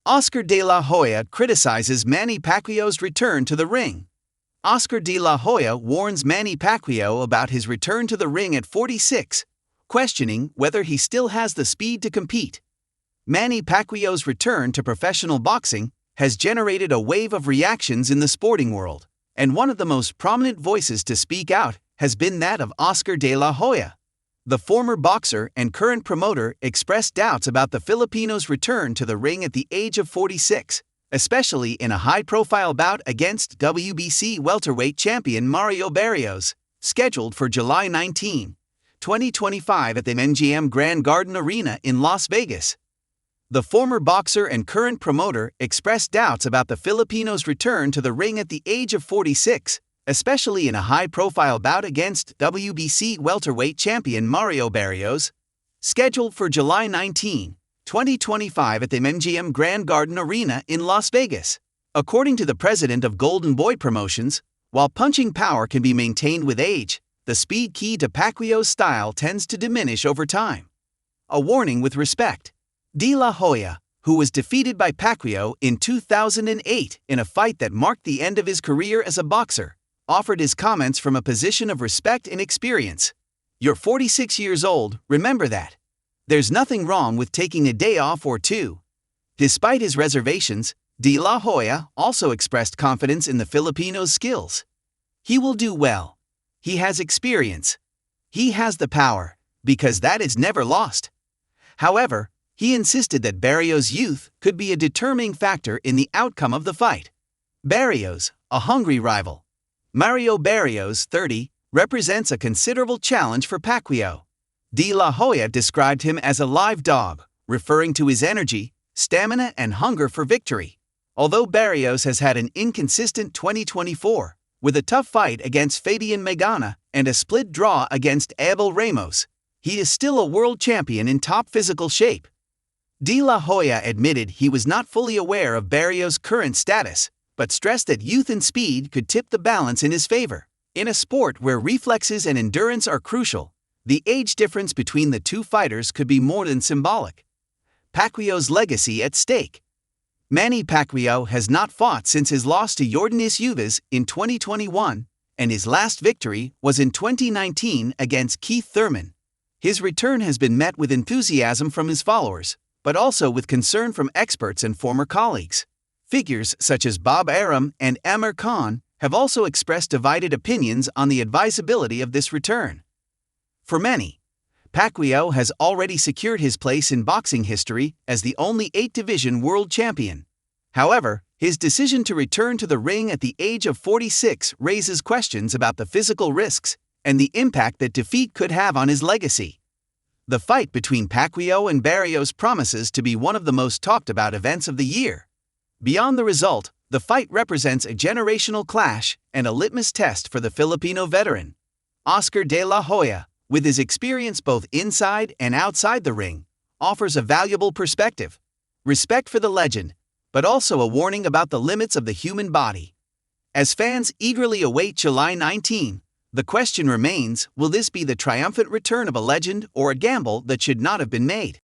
Oscar de la Hoya criticizes Manny Pacquiao's return to the ring. Oscar de la Hoya warns Manny Pacquiao about his return to the ring at 46, questioning whether he still has the speed to compete. Manny Pacquiao's return to professional boxing has generated a wave of reactions in the sporting world, and one of the most prominent voices to speak out has been that of Oscar de la Hoya. The former boxer and current promoter expressed doubts about the Filipino's return to the ring at the age of 46, especially in a high-profile bout against WBC welterweight champion Mario Barrios, scheduled for July 19, 2025 at the MGM Grand Garden Arena in Las Vegas. The former boxer and current promoter expressed doubts about the Filipino's return to the ring at the age of 46, especially in a high-profile bout against WBC welterweight champion Mario Barrios, scheduled for July 19, 2025 at the MGM Grand Garden Arena in Las Vegas. According to the president of Golden Boy Promotions, while punching power can be maintained with age, the speed key to Pacquiao's style tends to diminish over time. A warning with respect. De La Hoya, who was defeated by Pacquiao in 2008 in a fight that marked the end of his career as a boxer, offered his comments from a position of respect and experience. You're 46 years old, remember that. There's nothing wrong with taking a day off or two. Despite his reservations, De La Hoya also expressed confidence in the Filipino's skills. He will do well. He has experience. He has the power, because that is never lost. However, he insisted that Barrios' youth could be a determining factor in the outcome of the fight. Barrios, a hungry rival. Mario Barrios, 30, represents a considerable challenge for Pacquiao. De La Hoya described him as a live dog, referring to his energy, stamina, and hunger for victory. Although Barrios has had an inconsistent 2024, with a tough fight against Fabian Maidana and a split draw against Abel Ramos, he is still a world champion in top physical shape. De La Hoya admitted he was not fully aware of Barrios' current status, but stressed that youth and speed could tip the balance in his favor. In a sport where reflexes and endurance are crucial, the age difference between the two fighters could be more than symbolic. Pacquiao's legacy at stake. Manny Pacquiao has not fought since his loss to Yordenis Ugas in 2021, and his last victory was in 2019 against Keith Thurman. His return has been met with enthusiasm from his followers, but also with concern from experts and former colleagues. Figures such as Bob Arum and Amir Khan have also expressed divided opinions on the advisability of this return. For many, Pacquiao has already secured his place in boxing history as the only 8-division world champion. However, his decision to return to the ring at the age of 46 raises questions about the physical risks and the impact that defeat could have on his legacy. The fight between Pacquiao and Barrios promises to be one of the most talked about events of the year. Beyond the result, the fight represents a generational clash and a litmus test for the Filipino veteran. Oscar de la Hoya, with his experience both inside and outside the ring, offers a valuable perspective. Respect for the legend, but also a warning about the limits of the human body. As fans eagerly await July 19, the question remains, will this be the triumphant return of a legend or a gamble that should not have been made?